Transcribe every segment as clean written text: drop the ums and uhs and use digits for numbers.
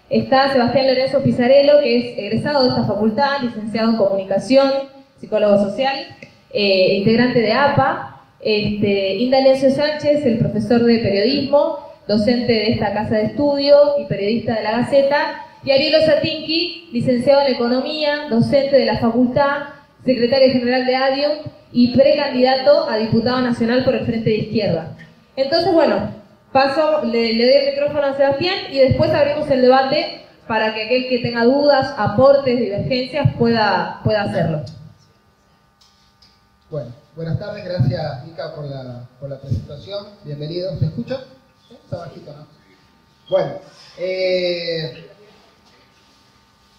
Está Sebastián Lorenzo Pizarello, que es egresado de esta facultad, licenciado en Comunicación, psicólogo social, integrante de APA. Indalecio Sánchez, el profesor de periodismo, docente de esta casa de estudio y periodista de La Gaceta. Y Ariel Osatinki, licenciado en Economía, docente de la facultad, secretario general de ADIUM y precandidato a diputado nacional por el Frente de Izquierda. Entonces, bueno, le doy el micrófono a Sebastián y después abrimos el debate para que aquel que tenga dudas, aportes, divergencias pueda hacerlo. Bueno, buenas tardes, gracias Mica por la presentación. Bienvenido. ¿Se escucha? ¿Sí? Está bajito, ¿no?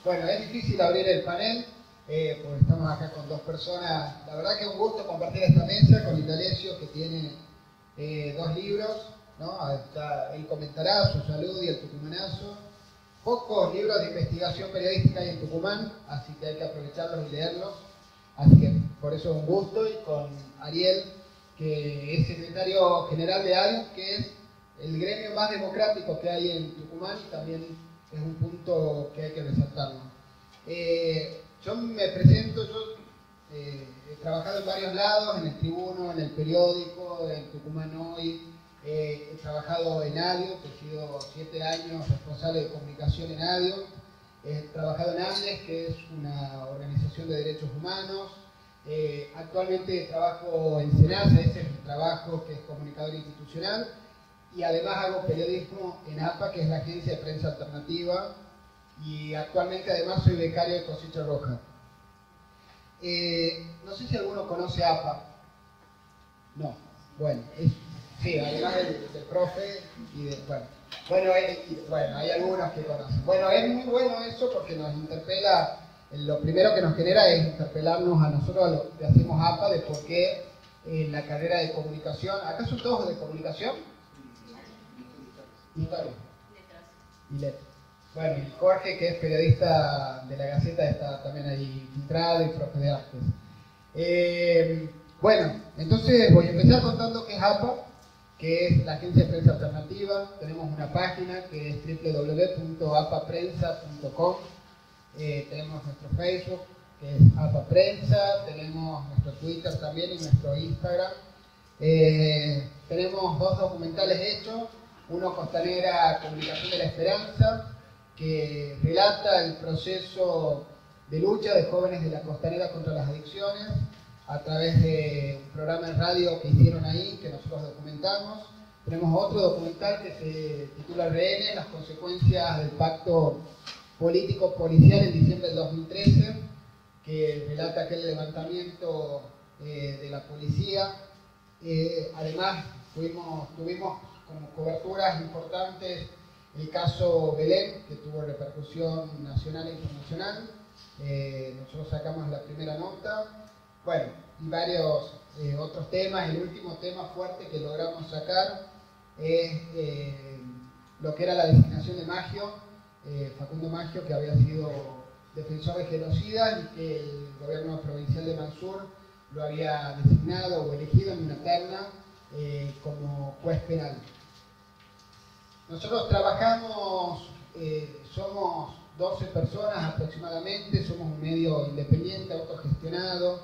Bueno, es difícil abrir el panel porque estamos acá con dos personas. La verdad que es un gusto compartir esta mesa con Indalecio, que tiene 2 libros, ¿no? Él comentará Su Salud y El Tucumanazo. Pocos libros de investigación periodística hay en Tucumán, así que hay que aprovecharlos y leerlos. Así que por eso es un gusto. Y con Ariel, que es secretario general de ADIUM, que es el gremio más democrático que hay en Tucumán, y también es un punto que hay que resaltarlo. Yo me presento, he trabajado en varios lados, en el Tribuno, en el periódico, en Tucumán Hoy, he trabajado en ADIUM, he sido 7 años responsable de comunicación en ADIUM, he trabajado en ANDES, que es una organización de derechos humanos, actualmente trabajo en SENASA, ese es mi trabajo, que es comunicador institucional, y además hago periodismo en APA, que es la agencia de prensa alternativa, y actualmente además soy becario de Cosecha Roja. No sé si alguno conoce APA. No, bueno, sí, además del profe y de, bueno, hay algunos que conocen. Bueno, es muy bueno eso porque nos interpela, lo primero que nos genera es interpelarnos a nosotros, a lo que hacemos APA, de por qué en la carrera de comunicación, ¿acaso todos de comunicación? Historia. Y letras. Bueno, y Jorge, que es periodista de La Gaceta, está también ahí infiltrado, y profe de artes. Bueno, entonces voy a empezar contando qué es APA, que es la agencia de prensa alternativa. Tenemos una página que es www.apaprensa.com. Tenemos nuestro Facebook, que es APA Prensa. Tenemos nuestro Twitter también y nuestro Instagram. Tenemos 2 documentales hechos. Uno, Costanera, Comunicación de la Esperanza, que relata el proceso de lucha de jóvenes de la Costanera contra las adicciones a través de un programa de radio que hicieron ahí, que nosotros documentamos. Tenemos otro documental que se titula Rehenes, las consecuencias del pacto político-policial en diciembre del 2013, que relata aquel levantamiento de la policía. Además, tuvimos como coberturas importantes el caso Belén, que tuvo repercusión nacional e internacional. Nosotros sacamos la primera nota. Bueno, y varios otros temas. El último tema fuerte que logramos sacar es lo que era la designación de Maggio, Facundo Maggio, que había sido defensor de genocidas y que el gobierno provincial de Mansur lo había designado o elegido en una terna como juez penal. Nosotros trabajamos, somos 12 personas aproximadamente, somos un medio independiente, autogestionado,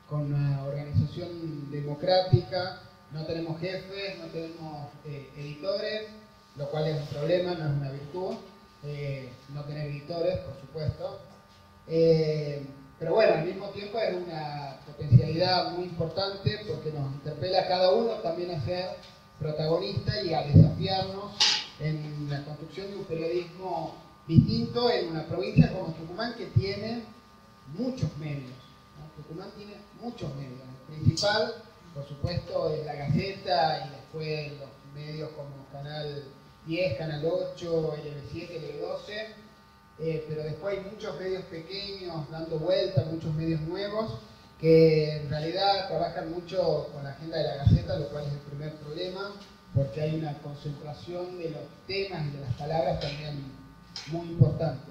con una organización democrática, no tenemos jefes, no tenemos editores, lo cual es un problema, no es una virtud, no tener editores, por supuesto. Pero bueno, al mismo tiempo es una potencialidad muy importante porque nos interpela a cada uno también a ser protagonista y a desafiarnos en la construcción de un periodismo distinto en una provincia como Tucumán, que tiene muchos medios, ¿no? Tucumán tiene muchos medios. El principal, por supuesto, es La Gaceta, y después los medios como Canal 10, Canal 8, LB7, LB12, pero después hay muchos medios pequeños dando vueltas, muchos medios nuevos, que en realidad trabajan mucho con la agenda de La Gaceta, lo cual es el primer problema, porque hay una concentración de los temas y de las palabras también muy importante.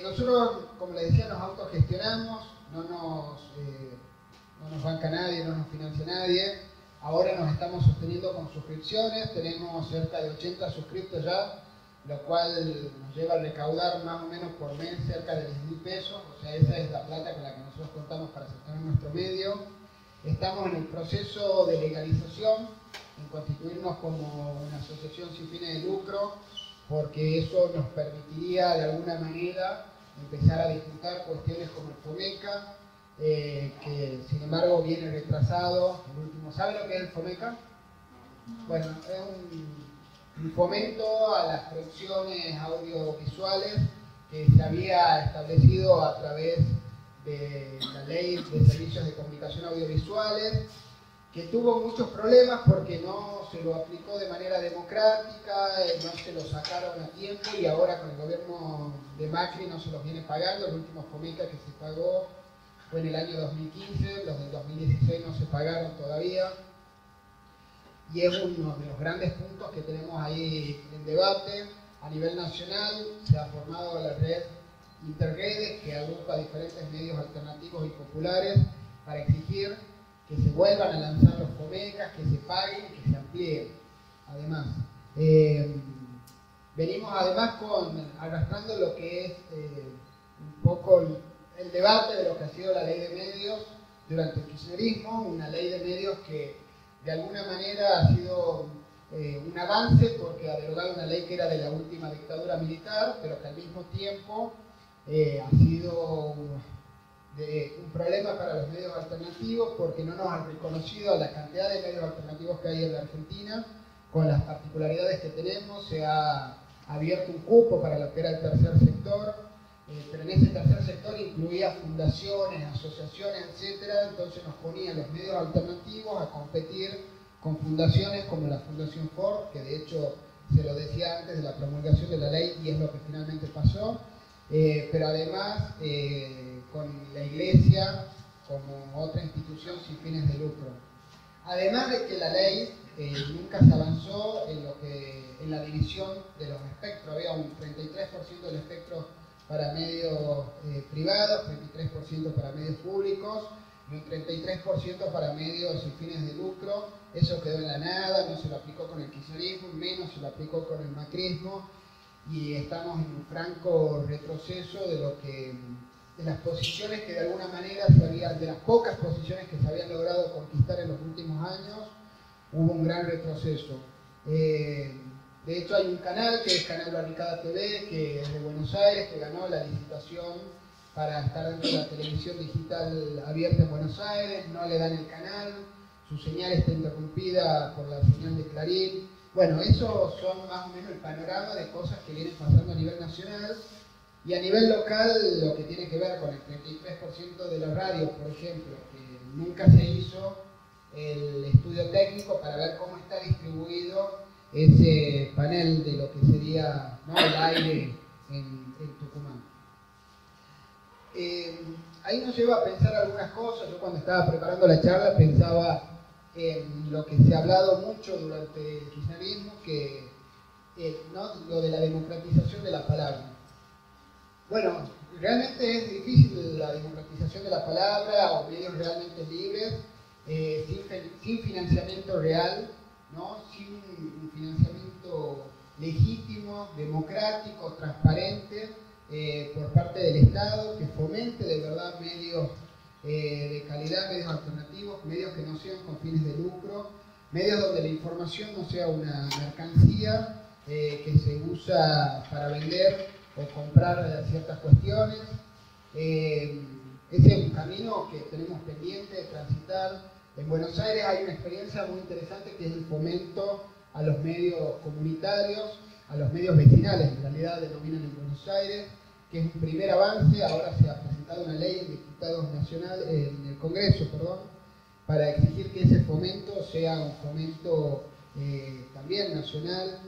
Nosotros, como les decía, nos autogestionamos, no nos banca nadie, no nos financia nadie. Ahora nos estamos sosteniendo con suscripciones, tenemos cerca de 80 suscriptos ya, lo cual nos lleva a recaudar más o menos por mes cerca de 10.000 pesos, o sea, esa es la plata con la que nosotros contamos para sostener nuestro medio. Estamos en el proceso de legalización, en constituirnos como una asociación sin fines de lucro, porque eso nos permitiría de alguna manera empezar a disputar cuestiones como el FOMECA, que sin embargo viene retrasado. El último, ¿sabe lo que es el FOMECA? Bueno, es un fomento a las producciones audiovisuales que se había establecido a través de la Ley de Servicios de Comunicación Audiovisuales, que tuvo muchos problemas porque no se lo aplicó de manera democrática, no se lo sacaron a tiempo y ahora con el gobierno de Macri no se los viene pagando. El último FOMECA que se pagó fue en el año 2015, los del 2016 no se pagaron todavía. Y es uno de los grandes puntos que tenemos ahí en debate. A nivel nacional se ha formado la red Interredes, que agrupa diferentes medios alternativos y populares para exigir que se vuelvan a lanzar los FOMECAs, que se paguen, que se amplíen. Además, venimos además arrastrando lo que es un poco el debate de lo que ha sido la ley de medios durante el kirchnerismo, una ley de medios que de alguna manera ha sido un avance porque ha derogado una ley que era de la última dictadura militar, pero que al mismo tiempo ha sido un problema para los medios alternativos porque no nos han reconocido la cantidad de medios alternativos que hay en la Argentina, con las particularidades que tenemos. Se ha abierto un cupo para lo que era el tercer sector, pero en ese tercer sector incluía fundaciones, asociaciones, etcétera. Entonces nos ponían los medios alternativos a competir con fundaciones como la Fundación Ford, que de hecho se lo decía antes de la promulgación de la ley y es lo que finalmente pasó, pero además con la Iglesia como otra institución sin fines de lucro. Además de que la ley nunca se avanzó en la división de los espectros. Había un 33% del espectro para medios privados, 33% para medios públicos y un 33% para medios sin fines de lucro. Eso quedó en la nada, no se lo aplicó con el kirchnerismo, menos se lo aplicó con el macrismo, y estamos en un franco retroceso de las posiciones que de alguna manera de las pocas posiciones que se habían logrado conquistar en los últimos años. Hubo un gran retroceso. De hecho hay un canal que es Canal Barricada TV, que es de Buenos Aires, que ganó la licitación para estar dentro de la televisión digital abierta en Buenos Aires. No le dan el canal, su señal está interrumpida por la señal de Clarín. Bueno, esos son más o menos el panorama de cosas que vienen pasando a nivel nacional. Y a nivel local, lo que tiene que ver con el 33% de los radios, por ejemplo, que nunca se hizo el estudio técnico para ver cómo está distribuido ese panel de lo que sería, ¿no?, el aire en Tucumán. Ahí nos lleva a pensar algunas cosas. Yo cuando estaba preparando la charla pensaba en lo que se ha hablado mucho durante el kirchnerismo, ¿no?, lo de la democratización de la palabra. Bueno, realmente es difícil la democratización de la palabra o medios realmente libres, sin financiamiento real, ¿no?, sin un financiamiento legítimo, democrático, transparente por parte del Estado, que fomente de verdad medios de calidad, medios alternativos, medios que no sean con fines de lucro, medios donde la información no sea una mercancía que se usa para vender o comprar ciertas cuestiones. Ese es un camino que tenemos pendiente de transitar. En Buenos Aires hay una experiencia muy interesante que es el fomento a los medios comunitarios, a los medios vecinales, en realidad denominan en Buenos Aires, que es un primer avance. Ahora se ha presentado una ley en diputados nacionales, en el Congreso, perdón, para exigir que ese fomento sea un fomento también nacional.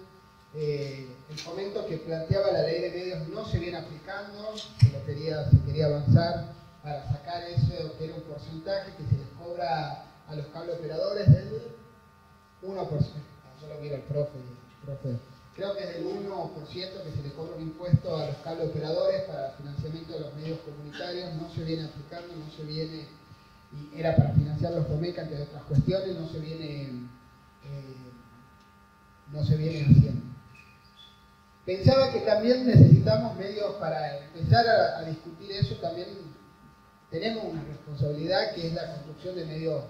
El fomento que planteaba la ley de medios no se viene aplicando, se quería avanzar para sacar eso, que era un porcentaje que se les cobra a los cable operadores del 1%. Yo lo miro al profe. Creo que es del 1% que se le cobra un impuesto a los cable operadores para financiamiento de los medios comunitarios. No se viene aplicando, y era para financiar los FOMECA, entre otras cuestiones, no se viene haciendo. Pensaba que también necesitamos medios para empezar a discutir eso. También tenemos una responsabilidad que es la construcción de medios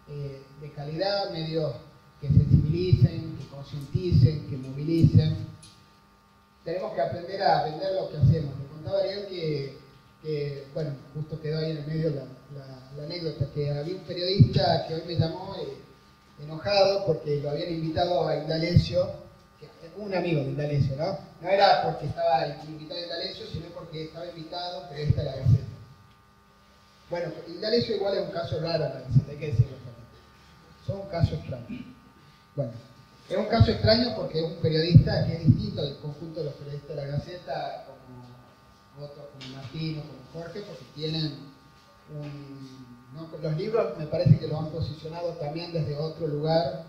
de calidad, medios que sensibilicen, que concienticen, que movilicen. Tenemos que aprender a vender lo que hacemos. Me contaba Ariel que bueno, justo quedó ahí en el medio la anécdota, que había un periodista que hoy me llamó enojado porque lo habían invitado a Indalecio, un amigo de Indalecio, ¿no? No era porque estaba invitado a Indalecio, sino porque estaba invitado periodista de la Gaceta. Bueno, Indalecio igual es un caso raro en la Gaceta, hay que decirlo también. Son un caso extraño. Bueno, es un caso extraño porque es un periodista que es distinto del conjunto de los periodistas de la Gaceta, como otros, como Martino, como Jorge, porque tienen ¿no? Los libros me parece que los han posicionado también desde otro lugar.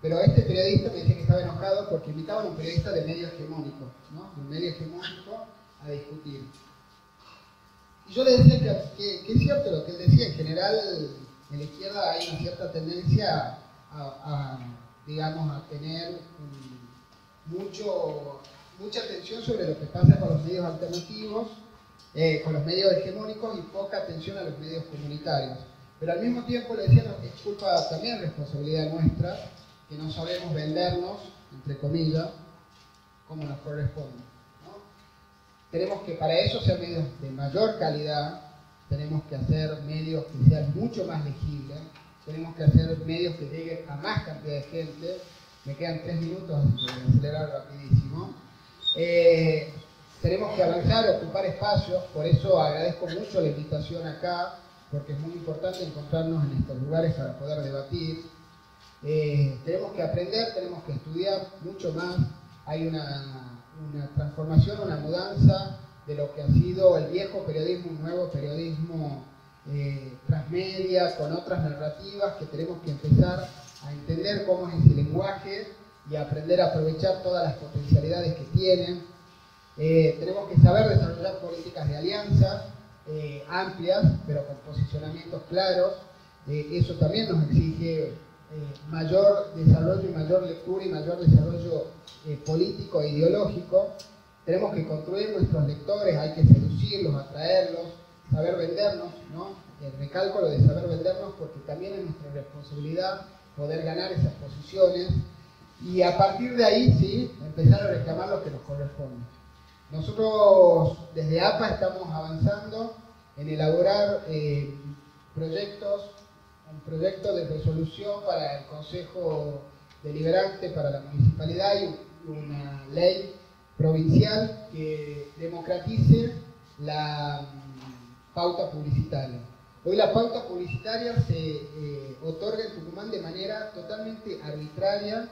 Pero este periodista me decía que estaba enojado porque invitaban a un periodista de medio hegemónico, ¿no? De un medio hegemónico a discutir. Y yo le decía que es cierto lo que él decía. En general, en la izquierda hay una cierta tendencia digamos, a tener mucha atención sobre lo que pasa con los medios alternativos, con los medios hegemónicos, y poca atención a los medios comunitarios. Pero al mismo tiempo le decía que es culpa, también responsabilidad nuestra, que no sabemos vendernos, entre comillas, como nos corresponde, ¿no? Tenemos que para eso ser medios de mayor calidad, tenemos que hacer medios que sean mucho más legibles, tenemos que hacer medios que lleguen a más cantidad de gente. Me quedan 3 minutos, así que voy a acelerar rapidísimo. Tenemos que avanzar, ocupar espacios, por eso agradezco mucho la invitación acá, porque es muy importante encontrarnos en estos lugares para poder debatir. Tenemos que aprender, tenemos que estudiar mucho más. Hay una transformación, una mudanza de lo que ha sido el viejo periodismo, un nuevo periodismo transmedia, con otras narrativas que tenemos que empezar a entender cómo es ese lenguaje y aprender a aprovechar todas las potencialidades que tienen. Tenemos que saber desarrollar políticas de alianza amplias, pero con posicionamientos claros. Eso también nos exige mayor desarrollo y mayor lectura y mayor desarrollo político e ideológico. Tenemos que construir nuestros lectores, hay que seducirlos, atraerlos, saber vendernos, ¿no? Recalco lo de saber vendernos porque también es nuestra responsabilidad poder ganar esas posiciones y a partir de ahí, sí, empezar a reclamar lo que nos corresponde. Nosotros desde APA estamos avanzando en elaborar un proyecto de resolución para el Consejo Deliberante, para la Municipalidad y una ley provincial que democratice la pauta publicitaria. Hoy la pauta publicitaria se otorga en Tucumán de manera totalmente arbitraria,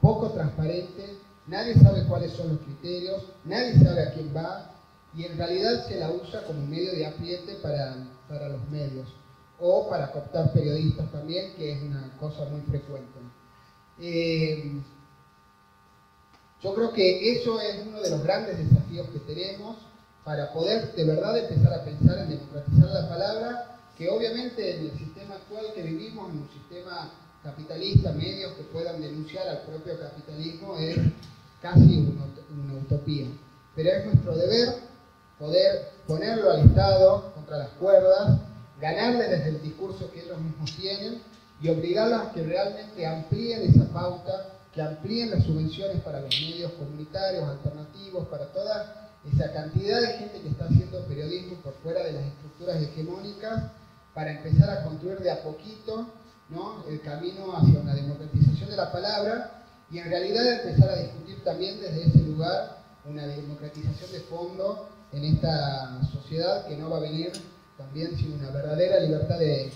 poco transparente, nadie sabe cuáles son los criterios, nadie sabe a quién va y en realidad se la usa como medio de apriete para los medios o para cooptar periodistas también, que es una cosa muy frecuente. Yo creo que eso es uno de los grandes desafíos que tenemos para poder de verdad empezar a pensar en democratizar la palabra, que obviamente en el sistema actual que vivimos, en un sistema capitalista, medios que puedan denunciar al propio capitalismo, es casi una utopía. Pero es nuestro deber poder ponerlo al Estado contra las cuerdas, ganarle desde el discurso que ellos mismos tienen y obligarlos a que realmente amplíen esa pauta, que amplíen las subvenciones para los medios comunitarios, alternativos, para toda esa cantidad de gente que está haciendo periodismo por fuera de las estructuras hegemónicas, para empezar a construir de a poquito, ¿no?, el camino hacia una democratización de la palabra y en realidad empezar a discutir también desde ese lugar una democratización de fondo en esta sociedad que no va a venir también sin una verdadera libertad de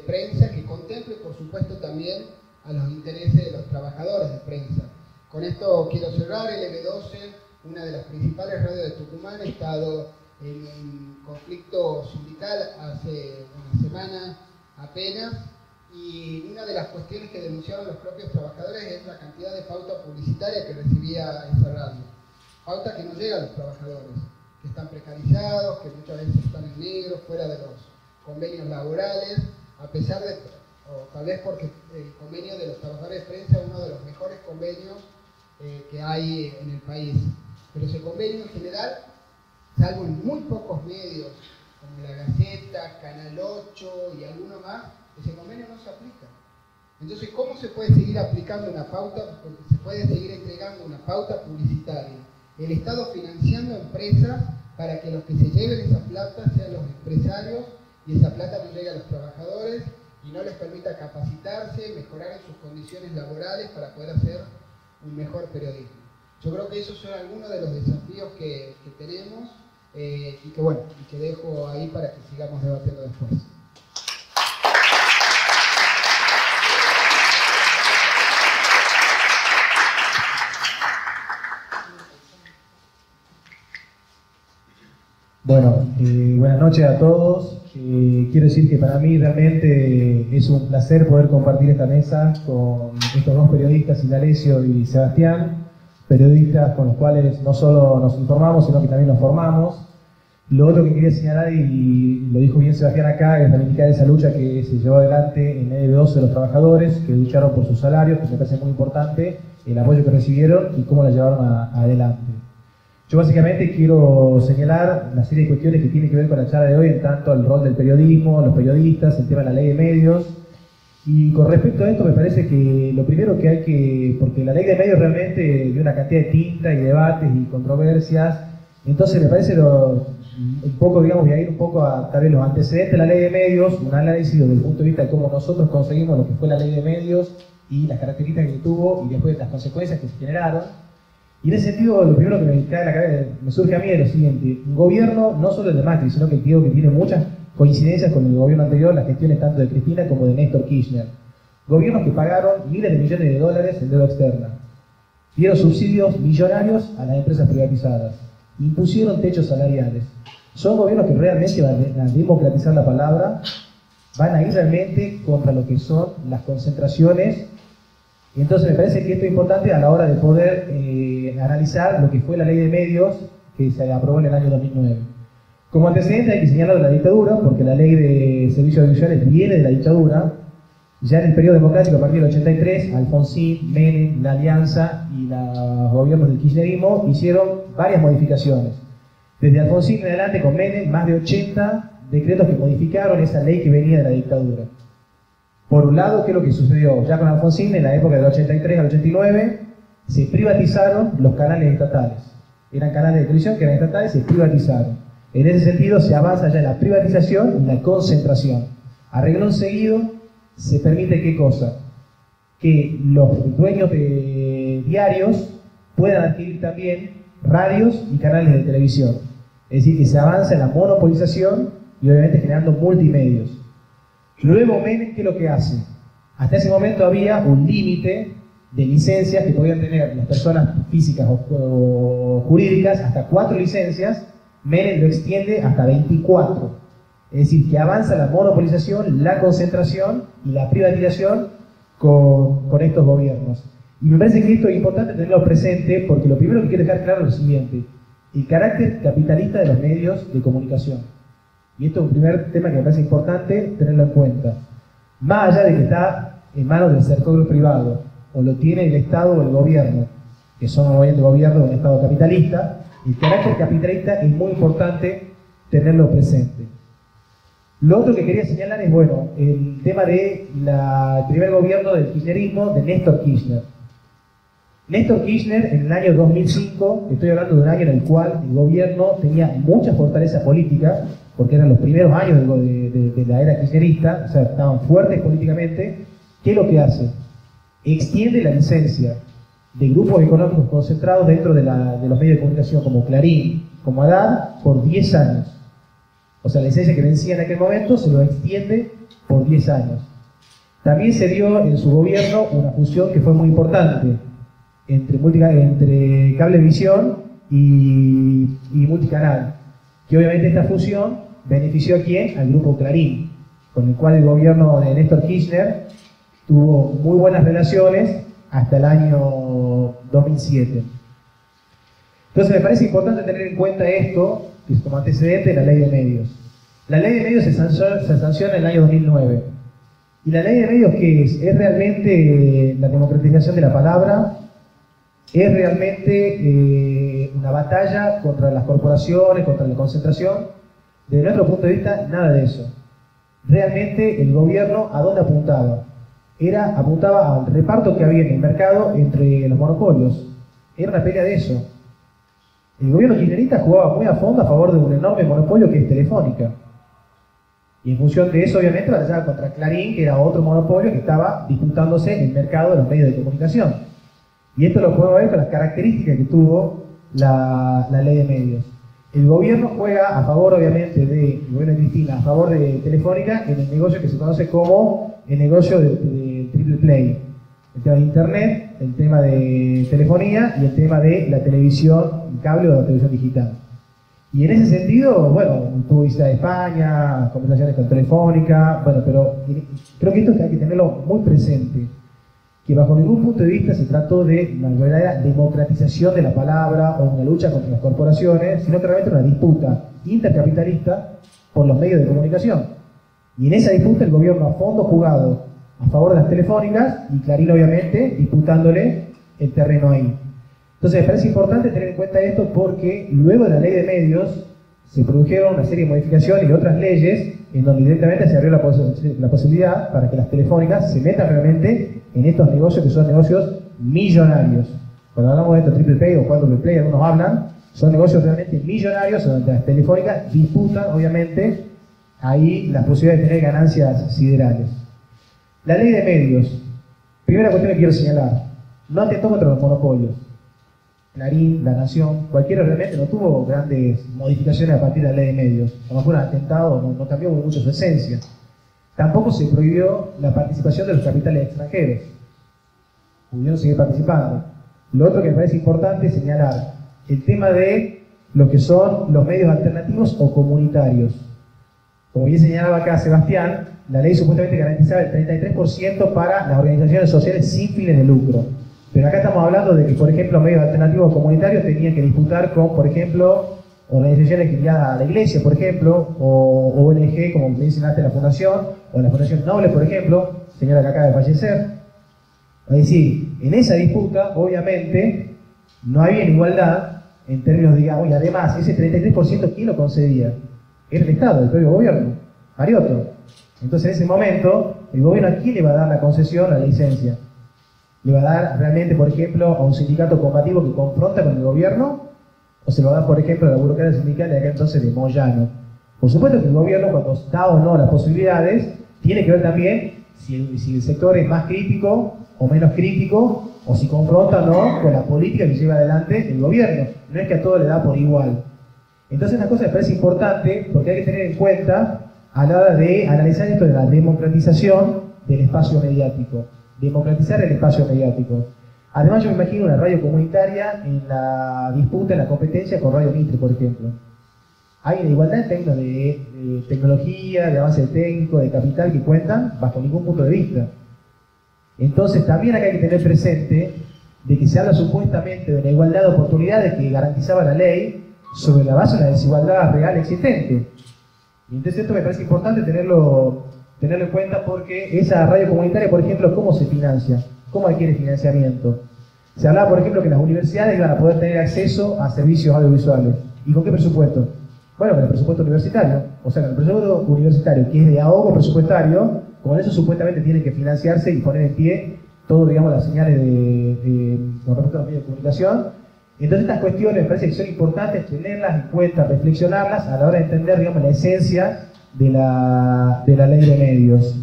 prensa que contemple, por supuesto, también a los intereses de los trabajadores de prensa. Con esto quiero cerrar. LB12, una de las principales radios de Tucumán, ha estado en un conflicto sindical hace una semana apenas y una de las cuestiones que denunciaron los propios trabajadores es la cantidad de pauta publicitaria que recibía esa radio. Pauta que no llega a los trabajadores, que están precarizados, que muchas veces están en negro, fuera de los convenios laborales, a pesar de, o tal vez porque el convenio de los trabajadores de prensa es uno de los mejores convenios que hay en el país. Pero ese convenio en general, salvo en muy pocos medios, como La Gaceta, Canal 8 y alguno más, ese convenio no se aplica. Entonces, ¿cómo se puede seguir aplicando una pauta? Porque se puede seguir entregando una pauta publicitaria. El Estado financiando empresas para que los que se lleven esa plata sean los empresarios y esa plata no llegue a los trabajadores y no les permita capacitarse, mejorar en sus condiciones laborales para poder hacer un mejor periodismo. Yo creo que esos son algunos de los desafíos que tenemos y que dejo ahí para que sigamos debatiendo después. Bueno, buenas noches a todos. Quiero decir que para mí realmente es un placer poder compartir esta mesa con estos dos periodistas, Indalecio y Sebastián, periodistas con los cuales no solo nos informamos, sino que también nos formamos. Lo otro que quería señalar, y lo dijo bien Sebastián acá, es reivindicar esa lucha que se llevó adelante en EDB12 de los trabajadores, que lucharon por sus salarios, que me parece muy importante, el apoyo que recibieron y cómo la llevaron adelante. Yo básicamente quiero señalar una serie de cuestiones que tienen que ver con la charla de hoy, en tanto el rol del periodismo, los periodistas, el tema de la ley de medios. Y con respecto a esto me parece que lo primero que hay que, porque la ley de medios realmente dio una cantidad de tinta y debates y controversias, entonces me parece un poco, digamos, voy a ir un poco a tal vez los antecedentes de la ley de medios, un análisis desde el punto de vista de cómo nosotros conseguimos lo que fue la ley de medios y las características que tuvo y después las consecuencias que se generaron. Y en ese sentido, lo primero que me cae en la cabeza, me surge a mí es lo siguiente: un gobierno, no solo el de Macri, sino que creo que tiene muchas coincidencias con el gobierno anterior, las gestiones tanto de Cristina como de Néstor Kirchner. Gobiernos que pagaron miles de millones de dólares en deuda externa, dieron subsidios millonarios a las empresas privatizadas, impusieron techos salariales. Son gobiernos que realmente van a democratizar la palabra, van a ir realmente contra lo que son las concentraciones. Y entonces me parece que esto es importante a la hora de poder analizar lo que fue la ley de medios que se aprobó en el año 2009. Como antecedente hay que señalar la dictadura, porque la ley de servicios audiovisuales viene de la dictadura. Ya en el periodo democrático, a partir del 83, Alfonsín, Menem, la Alianza y los gobiernos del kirchnerismo hicieron varias modificaciones. Desde Alfonsín en adelante, con Menem, más de 80 decretos que modificaron esa ley que venía de la dictadura. Por un lado, ¿qué es lo que sucedió? Ya con Alfonsín, en la época del 83 al 89, se privatizaron los canales estatales. Eran canales de televisión que eran estatales, se privatizaron. En ese sentido, se avanza ya en la privatización y la concentración. A renglón seguido, se permite ¿qué cosa? Que los dueños de diarios puedan adquirir también radios y canales de televisión. Es decir, que se avanza en la monopolización y obviamente generando multimedios. Luego Menem, ¿qué es lo que hace? Hasta ese momento había un límite de licencias que podían tener las personas físicas o jurídicas, hasta 4 licencias. Menem lo extiende hasta 24. Es decir, que avanza la monopolización, la concentración y la privatización con estos gobiernos. Y me parece que esto es importante tenerlo presente, porque lo primero que quiero dejar claro es lo siguiente: el carácter capitalista de los medios de comunicación. Y esto es un primer tema que me parece importante tenerlo en cuenta. Más allá de que está en manos del sector privado, o lo tiene el Estado o el gobierno, que son obviamente gobiernos de un Estado capitalista, el carácter capitalista es muy importante tenerlo presente. Lo otro que quería señalar es, bueno, el tema del primer gobierno del kirchnerismo, de Néstor Kirchner. Néstor Kirchner, en el año 2005, estoy hablando de un año en el cual el gobierno tenía mucha fortaleza política, porque eran los primeros años de la era kirchnerista, o sea, estaban fuertes políticamente. ¿Qué es lo que hace? Extiende la licencia de grupos económicos concentrados dentro de los medios de comunicación, como Clarín, como Haddad, por 10 años. O sea, la licencia que vencía en aquel momento se lo extiende por 10 años. También se dio en su gobierno una fusión que fue muy importante entre Cablevisión y Multicanal, que obviamente esta fusión benefició a quién? Al grupo Clarín, con el cual el gobierno de Néstor Kirchner tuvo muy buenas relaciones hasta el año 2007. Entonces me parece importante tener en cuenta esto, que es como antecedente de la ley de medios. La ley de medios se sanciona en el año 2009. ¿Y la ley de medios qué es? Es realmente la democratización de la palabra, es realmente una batalla contra las corporaciones, contra la concentración. Desde nuestro punto de vista, nada de eso. Realmente el gobierno, ¿a dónde apuntaba? Apuntaba al reparto que había en el mercado entre los monopolios. Era una pelea de eso. El gobierno kirchnerista jugaba muy a fondo a favor de un enorme monopolio que es Telefónica. Y en función de eso, obviamente, batallaba contra Clarín, que era otro monopolio que estaba disputándose en el mercado de los medios de comunicación. Y esto lo podemos ver con las características que tuvo la ley de medios. El gobierno juega a favor, obviamente, el gobierno de Cristina, a favor de Telefónica en el negocio que se conoce como el negocio de triple play. El tema de internet, el tema de telefonía y el tema de la televisión cable o la televisión digital. Y en ese sentido, bueno, tuvo visita de España, conversaciones con Telefónica, bueno, pero creo que esto hay que tenerlo muy presente, que bajo ningún punto de vista se trató de una verdadera democratización de la palabra o una lucha contra las corporaciones, sino que realmente una disputa intercapitalista por los medios de comunicación. Y en esa disputa el gobierno a fondo jugado a favor de las telefónicas y Clarín obviamente disputándole el terreno ahí. Entonces me parece importante tener en cuenta esto porque luego de la ley de medios se produjeron una serie de modificaciones y otras leyes en donde directamente se abrió la posibilidad para que las telefónicas se metan realmente en estos negocios que son negocios millonarios. Cuando hablamos de esto triple play o cuádruple play, algunos hablan, son negocios realmente millonarios donde las telefónicas disputan obviamente ahí las posibilidades de tener ganancias siderales. La ley de medios, primera cuestión que quiero señalar, no atentó contra los monopolios. Clarín, La Nación, cualquiera realmente no tuvo grandes modificaciones a partir de la ley de medios. A lo mejor un atentado no cambió mucho su esencia. Tampoco se prohibió la participación de los capitales extranjeros. Pudieron seguir participando. Lo otro que me parece importante es señalar el tema de lo que son los medios alternativos o comunitarios. Como bien señalaba acá Sebastián, la ley supuestamente garantizaba el 33% para las organizaciones sociales sin fines de lucro. Pero acá estamos hablando de que, por ejemplo, medios alternativos comunitarios tenían que disputar con, por ejemplo, organizaciones ligadas a la iglesia, por ejemplo, o ONG, como mencionaste, la Fundación, o la Fundación Noble, por ejemplo, señora que acaba de fallecer. Es decir, en esa disputa, obviamente, no había igualdad en términos, digamos, y además, ese 33%, ¿quién lo concedía? Era el Estado, el propio gobierno, Mariotto. Entonces, en ese momento, el gobierno, ¿a quién le va a dar la concesión, la licencia? ¿Le va a dar realmente, por ejemplo, a un sindicato combativo que confronta con el gobierno? ¿O se lo va a dar, por ejemplo, a la burocracia sindical de aquel entonces de Moyano? Por supuesto que el gobierno, cuando da o no las posibilidades, tiene que ver también si el sector es más crítico o menos crítico, o si confronta o no con la política que lleva adelante el gobierno. No es que a todo le da por igual. Entonces, una cosa me parece importante, porque hay que tener en cuenta a la hora de analizar esto de la democratización del espacio mediático. Democratizar el espacio mediático. Además, yo me imagino una radio comunitaria en la disputa, en la competencia con Radio Mitre, por ejemplo. Hay una igualdad en términos de tecnología, de avance técnico, de capital que cuentan bajo ningún punto de vista. Entonces, también acá hay que tener presente de que se habla supuestamente de una igualdad de oportunidades que garantizaba la ley sobre la base de la desigualdad real existente. Y entonces esto me parece importante tenerlo en cuenta porque esa radio comunitaria, por ejemplo, ¿cómo se financia? ¿Cómo adquiere financiamiento? Se hablaba, por ejemplo, que las universidades iban a poder tener acceso a servicios audiovisuales. ¿Y con qué presupuesto? Bueno, con el presupuesto universitario. O sea, con el presupuesto universitario, que es de ahogo presupuestario, con eso supuestamente tienen que financiarse y poner en pie todo, digamos, las señales con respecto a los medios de comunicación. Entonces estas cuestiones me parece que son importantes tenerlas en cuenta, reflexionarlas a la hora de entender, digamos, la esencia de la ley de medios.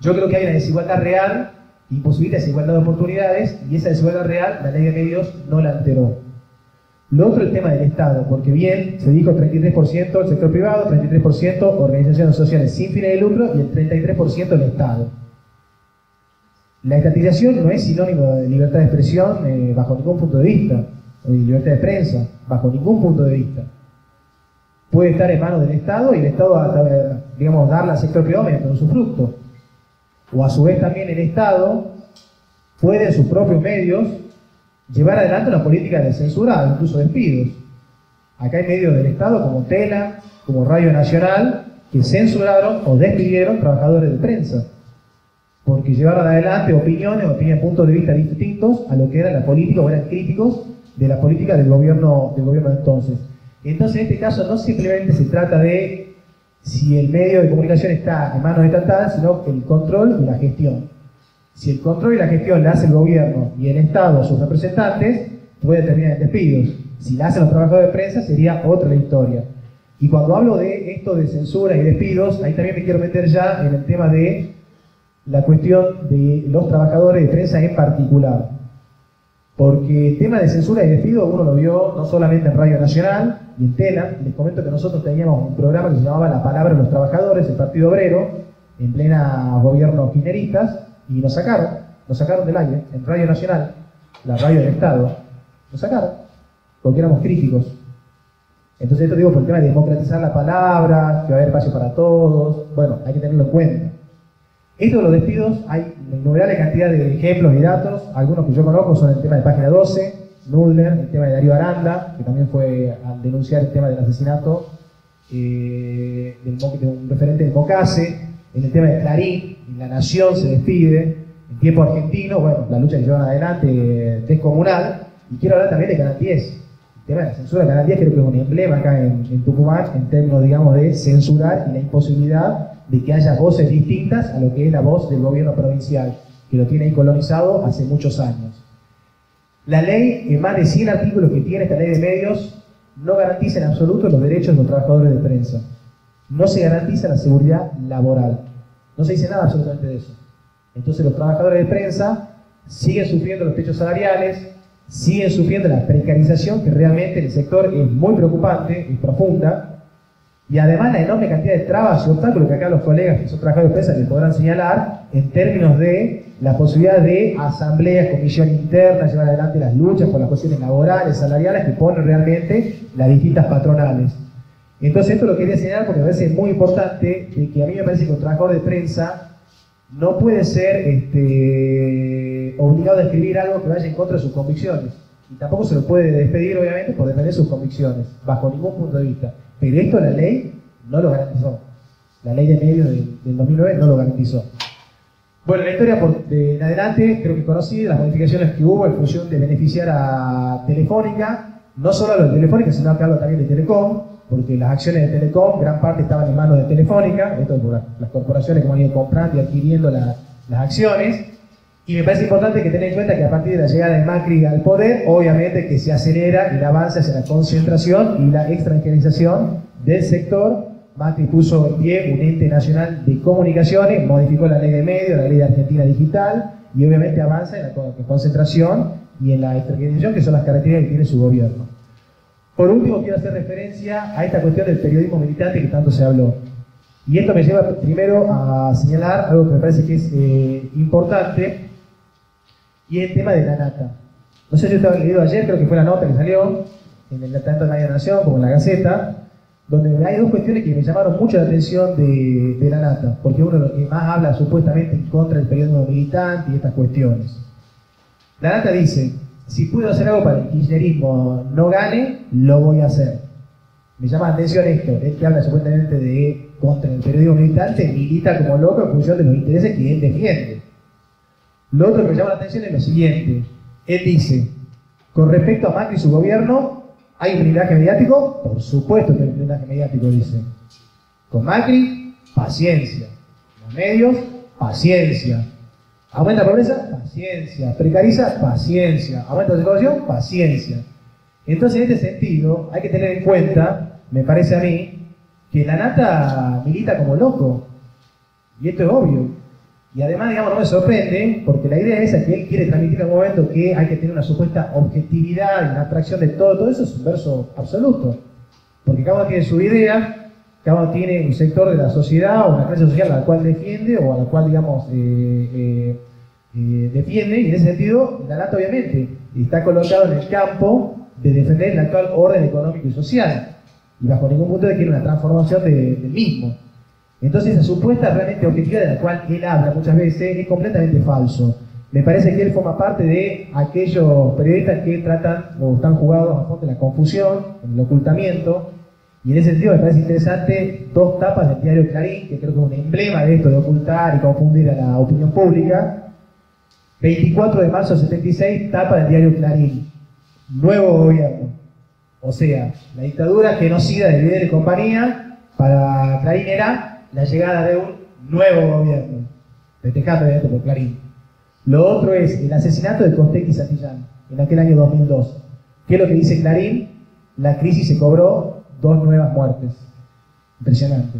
Yo creo que hay una desigualdad real, imposibilita esa igualdad de oportunidades, y esa desigualdad real, la ley de medios no la alteró. Lo otro, el tema del Estado, porque bien, se dijo 33% el sector privado, 33% organizaciones sociales sin fines de lucro y el 33% el Estado. La estatización no es sinónimo de libertad de expresión bajo ningún punto de vista, o de libertad de prensa, bajo ningún punto de vista. Puede estar en manos del Estado y el Estado, digamos, darle al sector privado mediante un usufructo. O a su vez también el Estado puede en sus propios medios llevar adelante una política de censura, incluso despidos. Acá hay medios del Estado como Tela, como Radio Nacional, que censuraron o despidieron trabajadores de prensa. porque llevaron adelante opiniones puntos de vista distintos a lo que era la política, o eran críticos de la política del gobierno de entonces. Entonces, en este caso, no simplemente se trata de si el medio de comunicación está en manos estatales, sino el control y la gestión. Si el control y la gestión la hace el gobierno y el Estado, sus representantes, puede terminar en despidos. Si la hacen los trabajadores de prensa, sería otra la historia. Y cuando hablo de esto de censura y despidos, ahí también me quiero meter ya en el tema de la cuestión de los trabajadores de prensa en particular. Porque el tema de censura y despido uno lo vio no solamente en Radio Nacional y en TELA. Les comento que nosotros teníamos un programa que se llamaba La Palabra de los Trabajadores, el Partido Obrero, en plena gobierno kirchneristas, y nos sacaron del aire, en Radio Nacional, la radio del Estado, nos sacaron, porque éramos críticos. Entonces esto digo por el tema de democratizar la palabra, que va a haber espacio para todos, bueno, hay que tenerlo en cuenta. Esto de los despidos, hay una innumerable cantidad de ejemplos y datos. Algunos que yo conozco son el tema de Página 12, Nudler, el tema de Darío Aranda, que también fue al denunciar el tema del asesinato de un referente del MOCASE, en el tema de Clarín, en La Nación se despide, en tiempo argentino, bueno, la lucha que llevan adelante descomunal. Y quiero hablar también de Canal 10. El tema de la censura de Canal 10 creo que es un emblema acá en Tucumán, en términos, digamos, de censurar y la imposibilidad de que haya voces distintas a lo que es la voz del gobierno provincial, que lo tiene ahí colonizado hace muchos años. La ley, en más de 100 artículos que tiene esta ley de medios, no garantiza en absoluto los derechos de los trabajadores de prensa. No se garantiza la seguridad laboral. No se dice nada absolutamente de eso. Entonces los trabajadores de prensa siguen sufriendo los techos salariales, siguen sufriendo la precarización, que realmente en el sector es muy preocupante, es profunda. Y además la enorme cantidad de trabas y obstáculos que acá los colegas que son trabajadores de prensa les podrán señalar en términos de la posibilidad de asambleas, comisión interna, llevar adelante las luchas por las cuestiones laborales, salariales que ponen realmente las distintas patronales. Entonces esto lo quería señalar porque me parece muy importante, que a mí me parece que un trabajador de prensa no puede ser obligado a escribir algo que vaya en contra de sus convicciones. Y tampoco se lo puede despedir, obviamente, por defender sus convicciones, bajo ningún punto de vista. Pero esto la ley no lo garantizó. La ley de medios del 2009 no lo garantizó. Bueno, la historia en adelante, creo que conocí las modificaciones que hubo en función de beneficiar a Telefónica, no solo a los de Telefónica, sino que hablo también de Telecom, porque las acciones de Telecom, gran parte estaban en manos de Telefónica, esto por las corporaciones que han ido comprando y adquiriendo las acciones. Y me parece importante que tengan en cuenta que a partir de la llegada de Macri al poder, obviamente que se acelera el avance hacia la concentración y la extranjerización del sector. Macri puso en pie un ente nacional de comunicaciones, modificó la ley de medios, la ley de Argentina Digital, y obviamente avanza en la concentración y en la extranjerización, que son las características que tiene su gobierno. Por último, quiero hacer referencia a esta cuestión del periodismo militante que tanto se habló. Y esto me lleva primero a señalar algo que me parece que es importante, y el tema de la nata. No sé si ustedes han leído ayer, creo que fue la nota que salió, tanto en la Nación como en la Gaceta, donde hay dos cuestiones que me llamaron mucho la atención de la nata, porque uno de los que más habla supuestamente en contra del periodismo militante y estas cuestiones. La nata dice, si puedo hacer algo para que el kirchnerismo no gane, lo voy a hacer. Me llama la atención esto, él que habla supuestamente de contra el periodismo militante, milita como loco en función de los intereses que él defiende. Lo otro que me llama la atención es lo siguiente, él dice, con respecto a Macri y su gobierno, ¿hay un blindaje mediático? Por supuesto que hay un blindaje mediático, dice. Con Macri, paciencia. Los medios, paciencia. ¿Aumenta la pobreza? Paciencia. ¿Precariza? Paciencia. ¿Aumenta la desigualdad? Paciencia. Entonces, en este sentido, hay que tener en cuenta, me parece a mí, que la nata milita como loco. Y esto es obvio. Y además, digamos, no me sorprende, porque la idea esa que él quiere transmitir en un momento que hay que tener una supuesta objetividad y una abstracción de todo eso es un verso absoluto. Porque cada uno tiene su idea, cada uno tiene un sector de la sociedad o una clase social a la cual defiende o a la cual, digamos, defiende, y en ese sentido, la nata obviamente está colocado en el campo de defender el actual orden económico y social, y bajo ningún punto de quiere una transformación del mismo. Entonces esa supuesta realmente objetividad de la cual él habla muchas veces es completamente falso. Me parece que él forma parte de aquellos periodistas que tratan o están jugados a fondo en la confusión, en el ocultamiento, Y en ese sentido me parece interesante dos tapas del diario Clarín, que creo que es un emblema de esto de ocultar y confundir a la opinión pública. 24 de marzo del 76, tapa del diario Clarín. Nuevo gobierno. O sea, la dictadura genocida de Videla y compañía, para Clarín era la llegada de un nuevo gobierno. Festejando esto por Clarín. Lo otro es el asesinato de Costequi y Santillán, en aquel año 2002. ¿Qué es lo que dice Clarín? La crisis se cobró 2 nuevas muertes. Impresionante.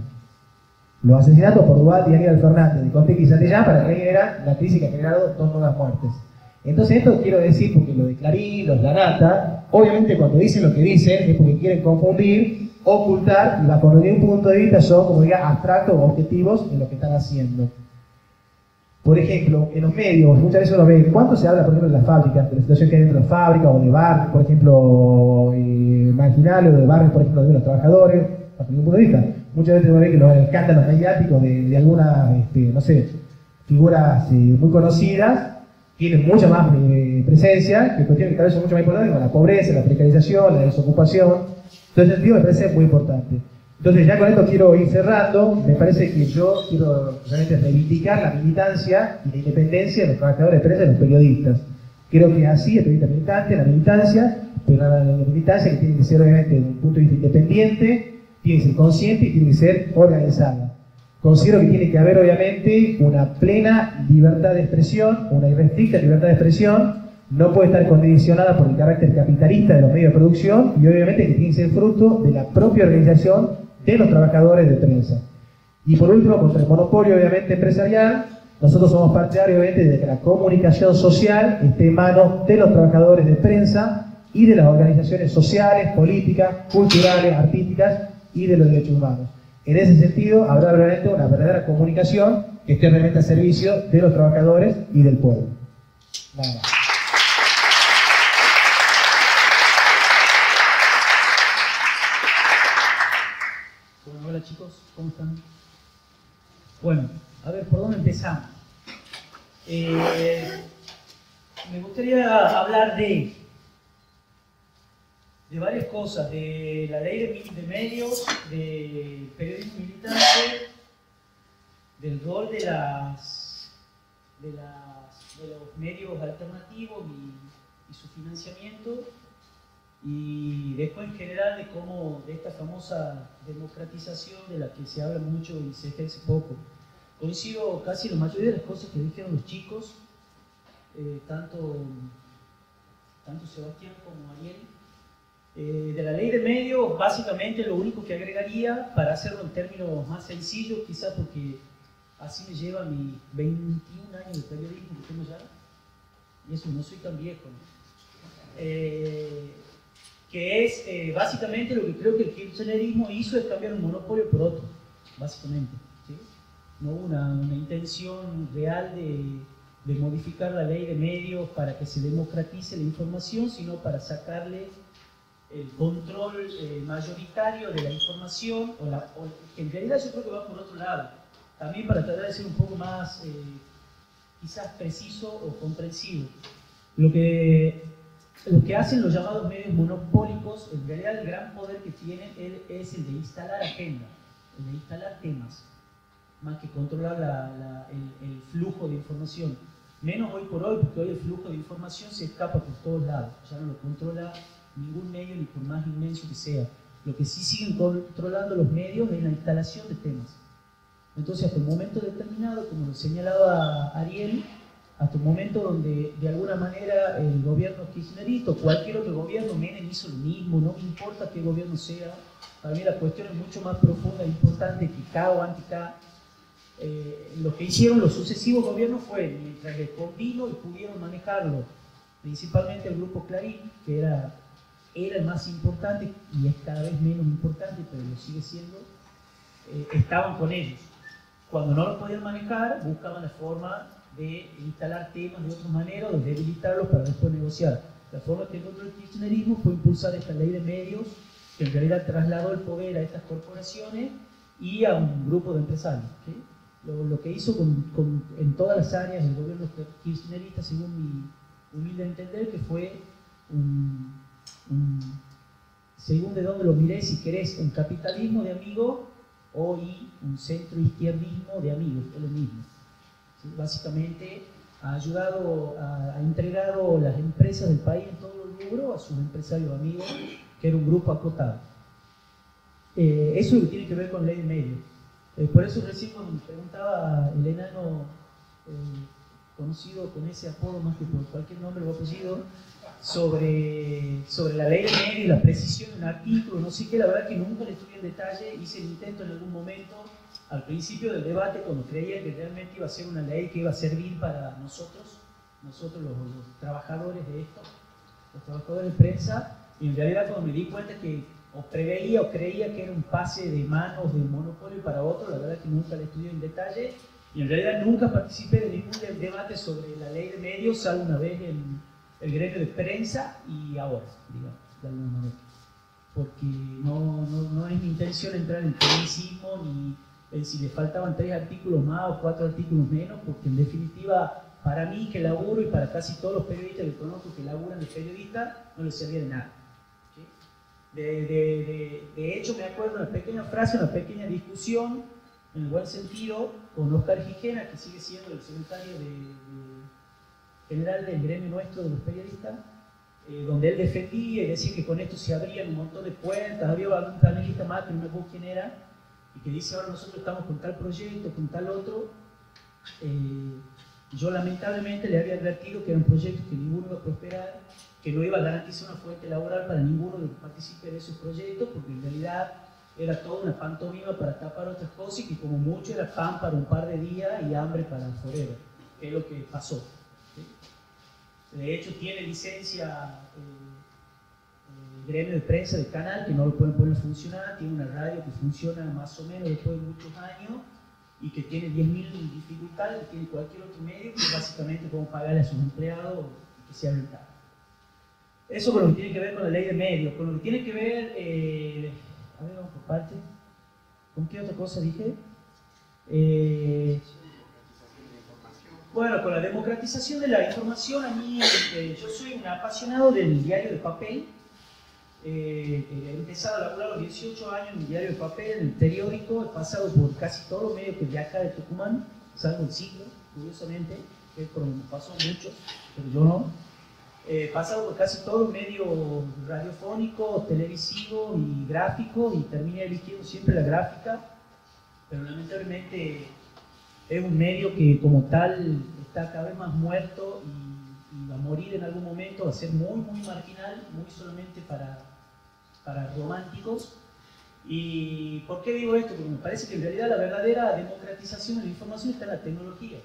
Los asesinatos por Duvalde y Aníbal Fernández de Costequi y Santillán para Clarín era la crisis que ha generado 2 nuevas muertes. Entonces esto quiero decir, porque lo de Clarín, los Lanata, obviamente cuando dicen lo que dicen es porque quieren confundir, ocultar, y bajo ningún punto de vista son, como diga, abstractos o objetivos en lo que están haciendo. Por ejemplo, en los medios, muchas veces uno ve, ¿cuánto se habla, por ejemplo, de las fábricas, de la situación que hay dentro de las fábricas, o de barrios, por ejemplo, marginales, o de barrios, por ejemplo, de los trabajadores, bajo ningún punto de vista? Muchas veces uno ve que los escándalos mediáticos de algunas, no sé, figuras muy conocidas, tienen mucha más presencia, que cuestiones que tal vez son mucho más importantes, como la pobreza, la precarización, la desocupación. Entonces, en ese sentido me parece muy importante. Entonces, ya con esto quiero ir cerrando. Me parece que yo quiero realmente reivindicar la militancia y la independencia de los trabajadores de prensa y de los periodistas. Creo que así, el periodista militante, la militancia, pero la militancia que tiene que ser obviamente desde un punto de vista independiente, tiene que ser consciente y tiene que ser organizada. Considero que tiene que haber obviamente una plena libertad de expresión, una irrestricta libertad de expresión, no puede estar condicionada por el carácter capitalista de los medios de producción y obviamente que tiene que ser fruto de la propia organización de los trabajadores de prensa. Y por último, contra el monopolio obviamente empresarial, nosotros somos partidarios obviamente de que la comunicación social esté en manos de los trabajadores de prensa y de las organizaciones sociales, políticas, culturales, artísticas y de los derechos humanos. En ese sentido, habrá realmente una verdadera comunicación que esté realmente al servicio de los trabajadores y del pueblo. Nada más. Bueno, hola chicos, ¿cómo están? Bueno, a ver, ¿por dónde empezamos? Me gustaría hablar de varias cosas, de la ley de medios, del periodismo militante, del rol de los medios alternativos y su financiamiento, y después en general de esta famosa democratización de la que se habla mucho y se ejerce poco. Coincido casi en la mayoría de las cosas que dijeron los chicos, tanto Sebastián como Ariel. De la ley de medios, básicamente lo único que agregaría, para hacerlo en términos más sencillos, quizás porque así me lleva mis 21 años de periodismo que tengo ya, y eso no soy tan viejo, ¿no? Que es básicamente lo que creo que el kirchnerismo hizo, es cambiar un monopolio por otro, básicamente, ¿sí? No hubo una intención real de modificar la ley de medios para que se democratice la información, sino para sacarle el control mayoritario de la información, en realidad yo creo que va por otro lado, también para tratar de ser un poco más quizás preciso o comprensivo. Lo que hacen los llamados medios monopólicos, en realidad el gran poder que tienen es el de instalar agenda, el de instalar temas, más que controlar el flujo de información. Menos hoy por hoy, porque hoy el flujo de información se escapa por todos lados, ya no lo controla ningún medio, ni por más inmenso que sea. Lo que sí siguen controlando los medios es la instalación de temas. Entonces, hasta un momento determinado, como lo señalaba Ariel, hasta un momento donde de alguna manera el gobierno kirchnerista o cualquier otro gobierno, Menem hizo lo mismo, no me importa qué gobierno sea, para mí la cuestión es mucho más profunda e importante que K o anti-K. Lo que hicieron los sucesivos gobiernos fue, mientras les convino y pudieron manejarlo, principalmente el grupo Clarín, que era el más importante y es cada vez menos importante, pero lo sigue siendo, estaban con ellos. Cuando no lo podían manejar, buscaban la forma de instalar temas de otra manera, de debilitarlos para después negociar. La forma que encontró el kirchnerismo fue impulsar esta ley de medios, que en realidad trasladó el poder a estas corporaciones y a un grupo de empresarios, ¿sí? Lo que hizo en todas las áreas del gobierno kirchnerista, según mi humilde entender, que fue según de dónde lo mirés, si querés un capitalismo de amigos o un centro-izquierdismo de amigos, es lo mismo. ¿Sí? Básicamente ha ayudado, ha entregado las empresas del país en todos los rubros a sus empresarios amigos, que era un grupo acotado. Eso es lo que tiene que ver con ley de medios. Por eso recién cuando me preguntaba el enano, conocido con ese apodo más que por cualquier nombre o apellido, sobre la ley de medios y la precisión de un artículo, no sé qué, la verdad que nunca le estudié en detalle, hice el intento en algún momento, al principio del debate, cuando creía que realmente iba a ser una ley que iba a servir para nosotros los trabajadores de esto, los trabajadores de prensa, y en realidad cuando me di cuenta que o preveía o creía que era un pase de manos de un monopolio para otro, la verdad que nunca le estudié en detalle, y en realidad nunca participé de ningún debate sobre la ley de medios, salvo una vez en el gremio de prensa y ahora, digamos, de alguna manera. Porque no es mi intención entrar en tecnicismo ni en si le faltaban 3 artículos más o 4 artículos menos, porque en definitiva, para mí que laburo y para casi todos los periodistas que conozco que laburan de periodista, no les servía de nada. ¿Sí? De hecho, me acuerdo una pequeña frase, una pequeña discusión, en el buen sentido, con Oscar Gijena, que sigue siendo el secretario general del gremio nuestro de los periodistas, donde él defendía y decía que con esto se abrían un montón de puertas, había algún panelista más que no me acuerdo quién era, y que dice ahora nosotros estamos con tal proyecto, con tal otro. Yo lamentablemente le había advertido que eran proyectos que ninguno iba a prosperar, que no iba a garantizar una fuente laboral para ninguno de los que participe de esos proyectos, porque en realidad era toda una pantomima para tapar otras cosas y que como mucho era pan para un par de días y hambre para el forever, que es lo que pasó. ¿Sí? De hecho tiene licencia el gremio de prensa del canal, que no lo pueden poner a funcionar, tiene una radio que funciona más o menos después de muchos años y que tiene 10.000 dificultades que tiene cualquier otro medio, que básicamente podemos pagarle a sus empleados y que sea rentable. Eso con lo que tiene que ver con la ley de medios, con lo que tiene que ver, a ver, vamos por parte, ¿con qué otra cosa dije? Bueno, con la democratización de la información, a mí, yo soy un apasionado del diario de papel. He empezado a laburar a los 18 años en el diario de papel, en el periódico, he pasado por casi todos los medios que de acá de Tucumán, salvo el Siglo, curiosamente, que pasó mucho, pero yo no. He pasado por casi todos los medios radiofónicos, televisivos y gráficos, y terminé eligiendo siempre la gráfica, pero lamentablemente es un medio que como tal está cada vez más muerto y va a morir en algún momento, va a ser muy, muy marginal, muy solamente para románticos. ¿Y por qué digo esto? Porque me parece que en realidad la verdadera democratización de la información está en la tecnología.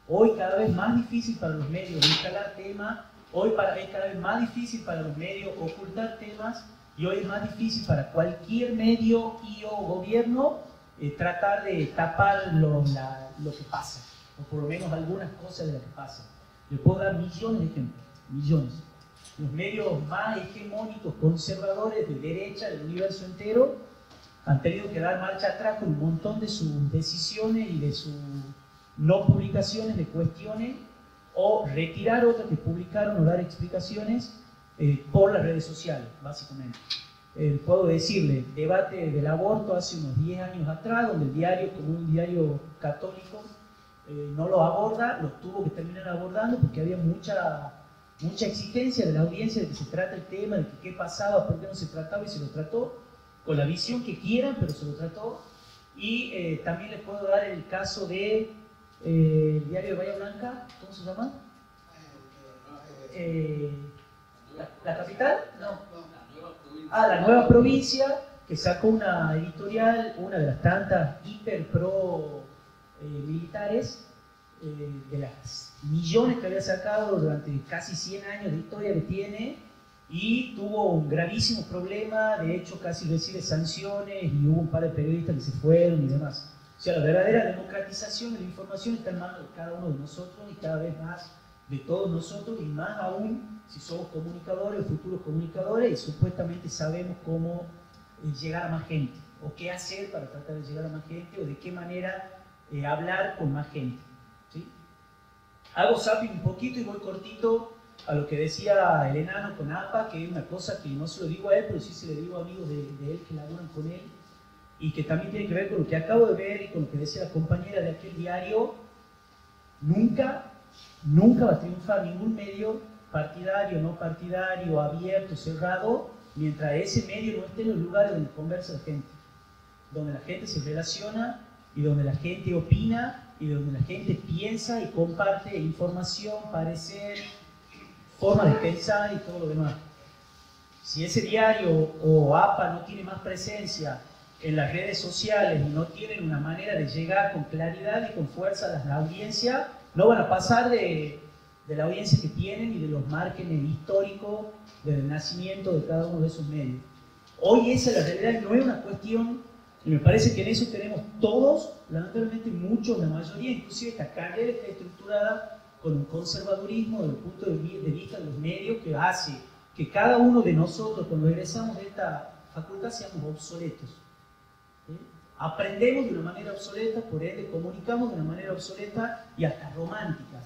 Hoy cada vez más difícil para los medios instalar temas, hoy es cada vez más difícil para los medios ocultar temas, y hoy es más difícil para cualquier medio y o gobierno tratar de tapar lo que pasa, o por lo menos algunas cosas de lo que pasa. Le puedo dar millones de ejemplos, millones. Los medios más hegemónicos, conservadores, de derecha, del universo entero, han tenido que dar marcha atrás con un montón de sus decisiones y de sus no publicaciones de cuestiones, o retirar otras que publicaron o dar explicaciones por las redes sociales, básicamente. Puedo decirle, debate del aborto hace unos 10 años atrás, donde el diario, como un diario católico, no lo aborda, lo tuvo que terminar abordando porque había mucha exigencia de la audiencia de que se trate el tema, de que qué pasaba, por qué no se trataba, y se lo trató con la visión que quieran, pero se lo trató. Y también les puedo dar el caso de el diario de Bahía Blanca, ¿cómo se llama? ¿La capital? No. La Nueva Provincia, que sacó una editorial, una de las tantas hiper pro militares, de las millones que había sacado durante casi 100 años de historia que tiene, y tuvo un gravísimo problema, de hecho casi recibe sanciones y hubo un par de periodistas que se fueron y demás. O sea, la verdadera democratización de la información está en manos de cada uno de nosotros y cada vez más de todos nosotros, y más aún si somos comunicadores o futuros comunicadores y supuestamente sabemos cómo llegar a más gente, o qué hacer para tratar de llegar a más gente, o de qué manera hablar con más gente. ¿Sí? Hago zapping un poquito y voy cortito a lo que decía el enano con APA, que es una cosa que no se lo digo a él, pero sí se le digo a amigos de él que laburan con él, y que también tiene que ver con lo que acabo de ver y con lo que decía la compañera de aquel diario. Nunca va a triunfar ningún medio partidario, no partidario, abierto, cerrado, mientras ese medio no esté en los lugares donde conversa la gente, donde la gente se relaciona y donde la gente opina y donde la gente piensa y comparte información, parecer, forma de pensar y todo lo demás. Si ese diario o APA no tiene más presencia en las redes sociales y no tienen una manera de llegar con claridad y con fuerza a la audiencia, no van a pasar de la audiencia que tienen y de los márgenes históricos del nacimiento de cada uno de esos medios. Hoy esa es la realidad, no es una cuestión, y me parece que en eso tenemos todos, lamentablemente muchos, la mayoría, inclusive esta carrera está estructurada con un conservadurismo desde el punto de vista de los medios que hace que cada uno de nosotros, cuando egresamos de esta facultad, seamos obsoletos. ¿Sí? Aprendemos de una manera obsoleta, por ende comunicamos de una manera obsoleta y hasta romántica.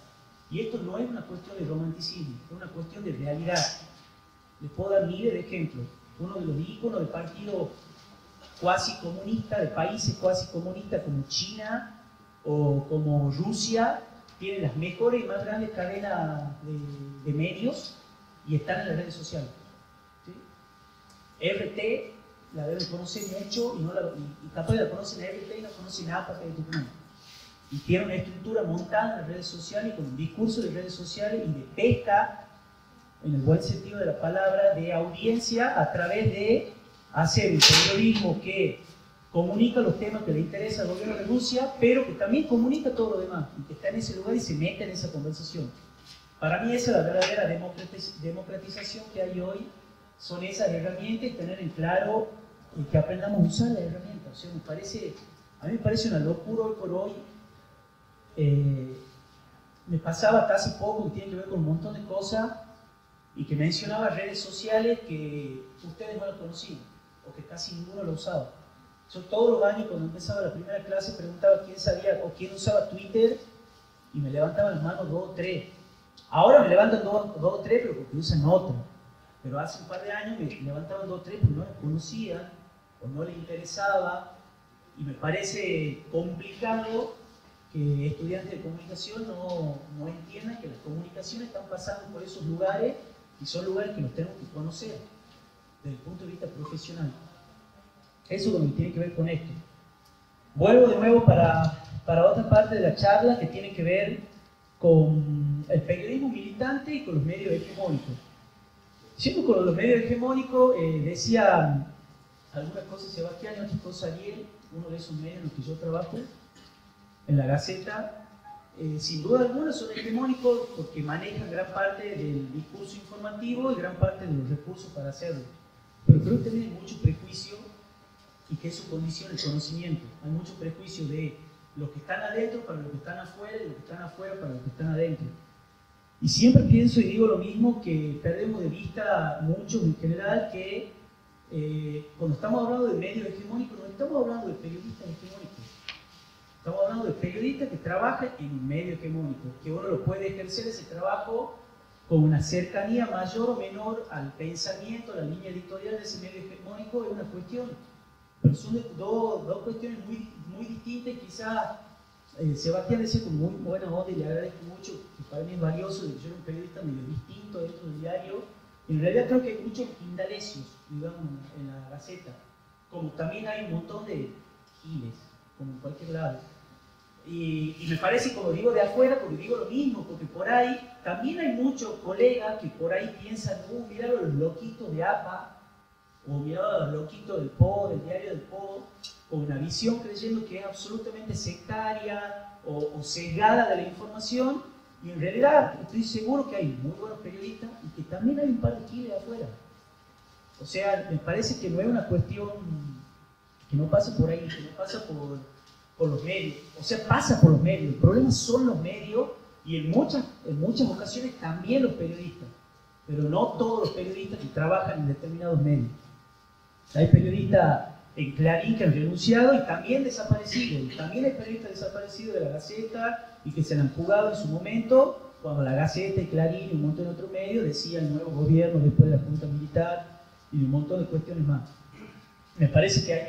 Y esto no es una cuestión de romanticismo, es una cuestión de realidad. Les puedo dar miles de ejemplos. Uno de los íconos de partidos cuasi comunistas, de países cuasi comunistas como China o como Rusia, tienen las mejores y más grandes cadenas de medios y están en las redes sociales. ¿Sí? RT la deben conocer mucho y capaz la conocen a RT y no conocen a APA, que es Tucumán. Y tiene una estructura montada en las redes sociales y con un discurso de redes sociales y de pesca, en el buen sentido de la palabra, de audiencia a través de hacer un periodismo que comunica los temas que le interesa al gobierno de Rusia, pero que también comunica todo lo demás y que está en ese lugar y se mete en esa conversación. Para mí esa es la verdadera democratización que hay hoy, son esas herramientas y tener en claro que aprendamos a usar las herramientas. O sea, a mí me parece una locura hoy por hoy. Me pasaba hasta hace poco, que tiene que ver con un montón de cosas, y que mencionaba redes sociales que ustedes no las conocían, o que casi ninguno lo usaba. Yo todos los años, cuando empezaba la primera clase, preguntaba quién sabía o quién usaba Twitter, y me levantaban las manos 2 o 3. Ahora me levantan 2 o 3, pero porque usan otra. Pero hace un par de años me levantaban 2 o 3 porque no las conocían, o no les interesaba, y me parece complicado que estudiantes de comunicación no entiendan que las comunicaciones están pasando por esos lugares y son lugares que los tenemos que conocer desde el punto de vista profesional. Eso es lo que tiene que ver con esto. Vuelvo de nuevo para otra parte de la charla que tiene que ver con el periodismo militante y con los medios hegemónicos. Siendo con los medios hegemónicos, decía algunas cosas Sebastián y otras cosas Ariel, uno de esos medios en los que yo trabajo, en la Gaceta. Sin duda alguna son hegemónicos porque manejan gran parte del discurso informativo y gran parte de los recursos para hacerlo. Pero creo que también hay mucho prejuicio y que eso condiciona el conocimiento. Hay mucho prejuicio de los que están adentro para los que están afuera y los que están afuera para los que están adentro. Y siempre pienso y digo lo mismo, que perdemos de vista muchos en general que cuando estamos hablando de medios hegemónicos no estamos hablando de periodistas hegemónicos. Estamos hablando de periodistas que trabajan en un medio hegemónico, que uno lo puede ejercer ese trabajo con una cercanía mayor o menor al pensamiento, a la línea editorial de ese medio hegemónico, es una cuestión. Pero son dos cuestiones muy distintas. Quizás Sebastián decía con muy buena onda y le agradezco mucho, que para mí es valioso, yo era un periodista medio distinto dentro del diario. En realidad creo que hay muchos indalecios, digamos, en la Gaceta, como también hay un montón de giles, como en cualquier lado. Y me parece, como digo de afuera, porque digo lo mismo, porque por ahí también hay muchos colegas que por ahí piensan, mirá los loquitos de APA, o mirá los loquitos del PO, del diario del PO, con una visión creyendo que es absolutamente sectaria o sesgada de la información, y en realidad estoy seguro que hay muy buenos periodistas y que también hay un par de giles afuera. O sea, me parece que no es una cuestión que no pasa por ahí, que no pasa por los medios. O sea, pasa por los medios. El problema son los medios y en muchas ocasiones también los periodistas. Pero no todos los periodistas que trabajan en determinados medios. Hay periodistas en Clarín que han renunciado y también desaparecidos. Y también hay periodistas desaparecidos de la Gaceta y que se la han jugado en su momento cuando la Gaceta y Clarín y un montón de otros medios decían el nuevo gobierno después de la Junta Militar y un montón de cuestiones más. Me parece que hay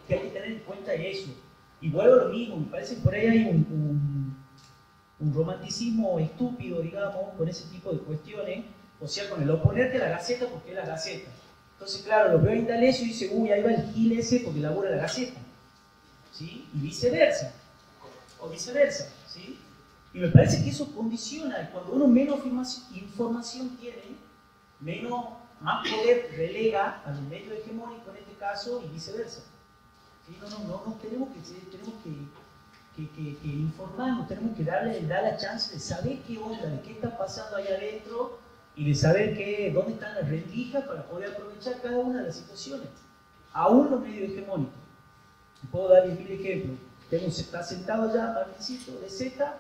que tener en cuenta eso. Y vuelvo a lo mismo, me parece que por ahí hay un romanticismo estúpido, digamos, con ese tipo de cuestiones, o sea, con el oponerte a la Gaceta porque es la Gaceta. Entonces, claro, lo veo a Indalecio y dice, uy, ahí va el gil ese porque labura la Gaceta, ¿sí? Y viceversa, o viceversa, ¿sí? Y me parece que eso condiciona, cuando uno menos información tiene, más poder relega a los medios hegemónicos en este caso y viceversa. ¿Sí? No, tenemos que informarnos, tenemos que dar la chance de saber qué onda, de qué está pasando ahí adentro y de saber dónde están las rendijas para poder aprovechar cada una de las situaciones. Aún los medios hegemónicos. Puedo darles 1000 ejemplos. Está sentado ya Martincito de Z,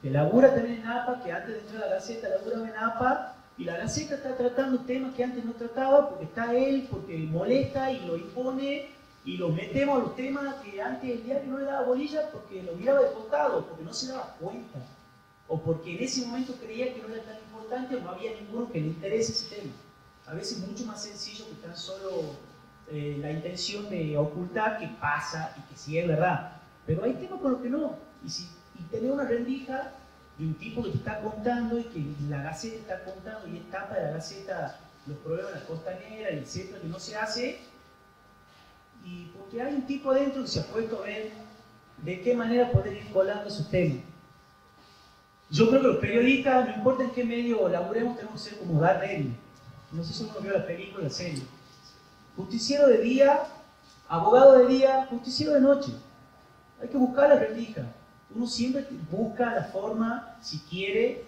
que labura también en APA, que antes de entrar a la Gaceta laburaba en APA, y la Gaceta está tratando temas que antes no trataba porque está él, porque molesta y lo impone, y lo metemos a los temas que antes el diario no le daba bolilla porque lo miraba de costado, porque no se daba cuenta, o porque en ese momento creía que no era tan importante o no había ninguno que le interese ese tema. A veces es mucho más sencillo que tan solo la intención de ocultar que pasa y que sí es verdad. Pero hay temas con los que no. Y tener una rendija de un tipo que te está contando y que la Gaceta está contando y es tapa de la Gaceta los problemas de la costanera y etcétera, que no se hace, y porque hay un tipo adentro que se ha puesto a ver de qué manera poder ir colando esos temas. Yo creo que los periodistas, no importa en qué medio laburemos, tenemos que ser como Darren. No sé si uno vio la película, la serie. Justiciero de día, abogado de día, justiciero de noche. Hay que buscar la rendija. Uno siempre busca la forma, si quiere,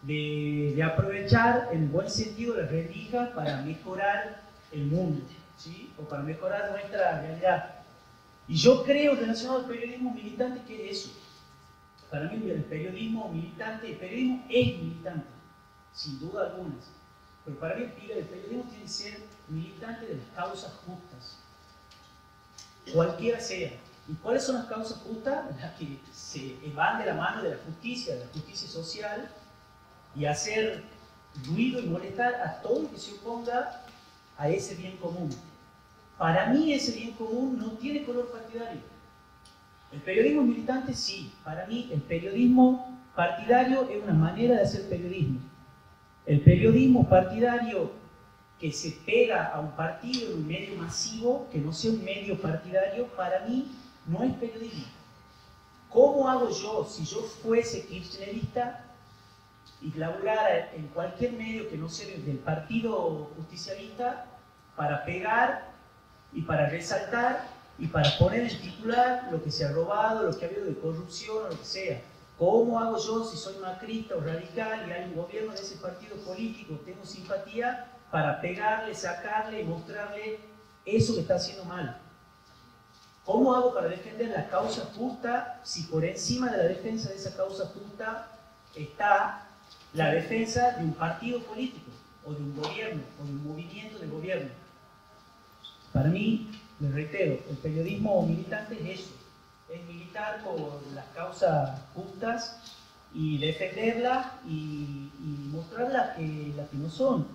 de aprovechar en buen sentido la rendija para mejorar el mundo, ¿sí? O para mejorar nuestra realidad. Y yo creo, relacionado al periodismo militante, que es eso. Para mí el periodismo militante, el periodismo es militante, sin duda alguna. Pero para mí el periodismo tiene que ser militante de las causas justas, cualquiera sea. ¿Y cuáles son las causas justas? Las que se van de la mano de la justicia social, y hacer ruido y molestar a todo lo que se oponga a ese bien común. Para mí ese bien común no tiene color partidario. El periodismo militante sí, para mí el periodismo partidario es una manera de hacer periodismo. El periodismo partidario que se pega a un partido en un medio masivo, que no sea un medio partidario, para mí no es periodismo. ¿Cómo hago yo, si yo fuese kirchnerista y laburara en cualquier medio que no sea del partido justicialista, para pegar y para resaltar y para poner en titular lo que se ha robado, lo que ha habido de corrupción o lo que sea? ¿Cómo hago yo, si soy macrista o radical y hay un gobierno de ese partido político, tengo simpatía para pegarle, sacarle y mostrarle eso que está haciendo mal? ¿Cómo hago para defender la causa justa si por encima de la defensa de esa causa justa está la defensa de un partido político, o de un gobierno, o de un movimiento de gobierno? Para mí, les reitero, el periodismo militante es eso, es militar por las causas justas y defenderlas y mostrar las que no son.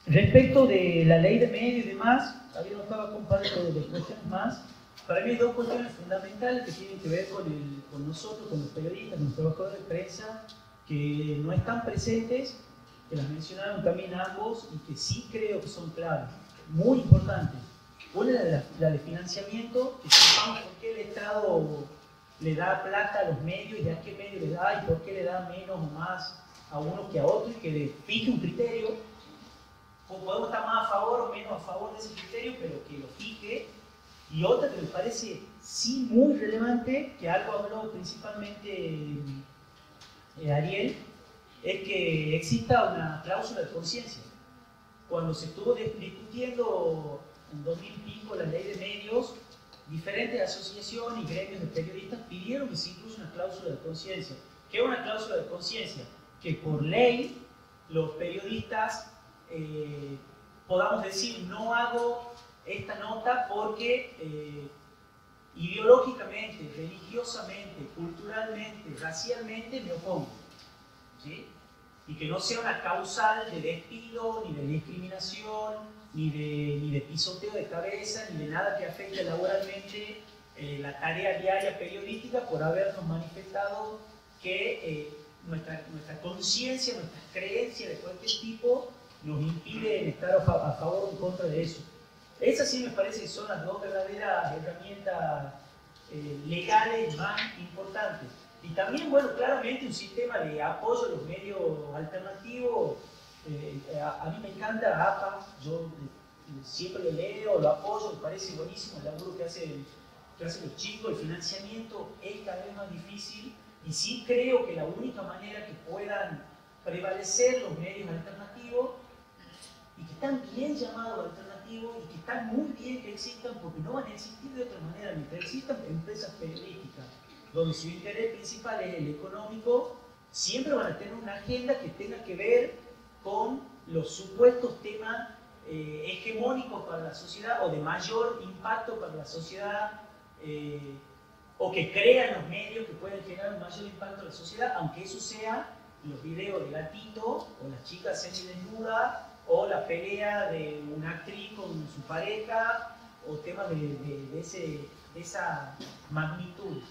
Respecto de la ley de medios y demás, había notado un par de cuestiones más. Para mí hay dos cuestiones fundamentales que tienen que ver con nosotros, con los periodistas, con los trabajadores de prensa, que no están presentes, que las mencionaron también ambos y que sí creo que son claves, muy importantes. Una es la de financiamiento, que sepamos por qué el Estado le da plata a los medios y a qué medio le da y por qué le da menos o más a uno que a otro, y que le fije un criterio. Podemos estar más a favor o menos a favor de ese criterio, pero que lo fije. Y otra que me parece sí muy relevante, que algo habló principalmente Ariel, es que exista una cláusula de conciencia. Cuando se estuvo discutiendo en 2005 la ley de medios, diferentes asociaciones y gremios de periodistas pidieron que se incluya una cláusula de conciencia. ¿Qué es una cláusula de conciencia? Que por ley los periodistas podamos decir, no hago esta nota porque ideológicamente, religiosamente, culturalmente, racialmente me opongo, ¿sí? Y que no sea una causal de despido, ni de discriminación, ni de pisoteo de cabeza, ni de nada que afecte laboralmente la tarea diaria periodística por habernos manifestado que nuestra conciencia, nuestras creencias de cualquier tipo nos impiden estar a favor o en contra de eso. Esas sí me parece que son las dos verdaderas herramientas legales más importantes. Y también, bueno, claramente un sistema de apoyo a los medios alternativos. A mí me encanta APA, yo siempre lo leo, lo apoyo, me parece buenísimo el laburo que hacen los chicos. El financiamiento es cada vez más difícil y sí creo que la única manera que puedan prevalecer los medios alternativos, y que están bien llamados alternativos y que están muy bien que existan, porque no van a existir de otra manera mientras existan empresas periodísticas donde su interés principal es el económico, siempre van a tener una agenda que tenga que ver con los supuestos temas hegemónicos para la sociedad o de mayor impacto para la sociedad, o que crean los medios que pueden generar un mayor impacto en la sociedad, aunque eso sea los videos de gatito o las chicas semidesnudas o la pelea de una actriz con su pareja o temas de esa magnitud.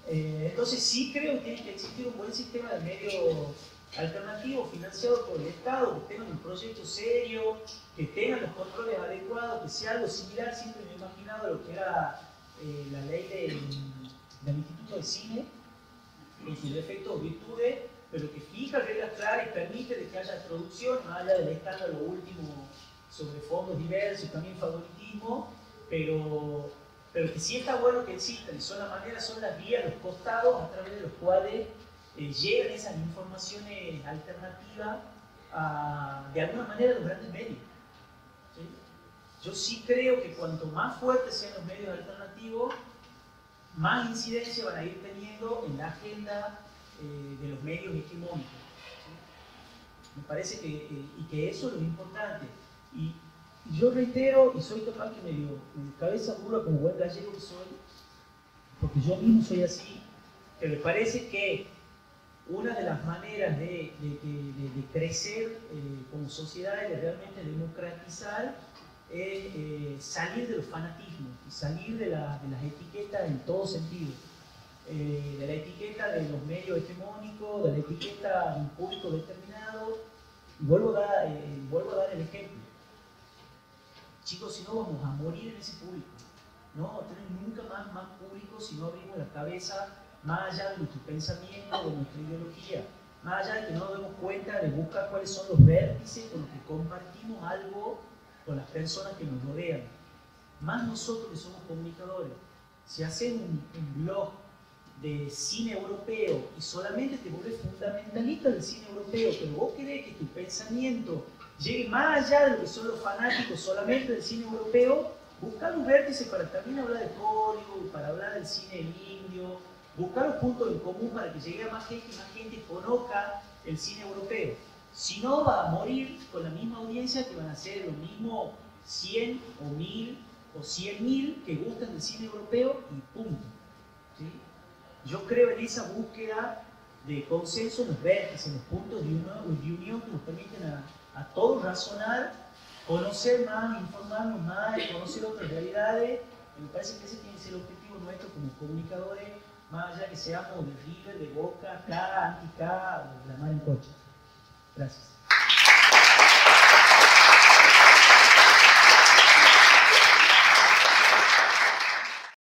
Entonces sí creo que tiene que existir un buen sistema de medios alternativos financiados por el Estado, que tengan un proyecto serio, que tengan los controles adecuados, que sea algo similar, siempre me he imaginado lo que era la ley del Instituto del Cine, con sus defectos o virtudes, pero que fija reglas claras y permite de que haya producción, más allá del escándalo último sobre fondos diversos y también favoritismo, pero que sí está bueno que existan, y son las vías, los costados a través de los cuales llegan esas informaciones alternativas de alguna manera a los grandes medios. ¿Sí? Yo sí creo que cuanto más fuertes sean los medios alternativos, más incidencia van a ir teniendo en la agenda de los medios hegemónicos. ¿Sí? Me parece que eso es lo importante. Y yo reitero, y soy capaz que medio cabeza dura como buen gallego que soy, porque yo mismo soy así, que me parece que una de las maneras de crecer como sociedad y de realmente democratizar es salir de los fanatismos y salir de las etiquetas en todo sentido. De la etiqueta de los medios hegemónicos, de la etiqueta de un público determinado. Y vuelvo a dar el ejemplo. Chicos, si no vamos a morir en ese público. No vamos a tener nunca más público si no abrimos la cabeza más allá de nuestro pensamiento, de nuestra ideología. Más allá de que no nos demos cuenta de buscar cuáles son los vértices con los que compartimos algo con las personas que nos rodean. Más nosotros que somos comunicadores. Si haces un blog de cine europeo y solamente te volvés fundamentalista del cine europeo, pero vos querés que tu pensamiento llegue más allá de lo que son los fanáticos solamente del cine europeo, buscar un vértice para también hablar de Hollywood, para hablar del cine indio, buscar un punto en común para que llegue a más gente conozca el cine europeo. Si no, va a morir con la misma audiencia que van a ser lo mismo 100 o 1000 o 100.000 que gustan del cine europeo y punto. ¿Sí? Yo creo en esa búsqueda de consenso en los vértices, en los puntos de unión que nos permiten a todos razonar, conocer más, informarnos más, conocer otras realidades. Y me parece que ese tiene que ser el objetivo nuestro como comunicadores, más allá que seamos de River, de Boca, K, anti-K, o de la mar en coche. Gracias.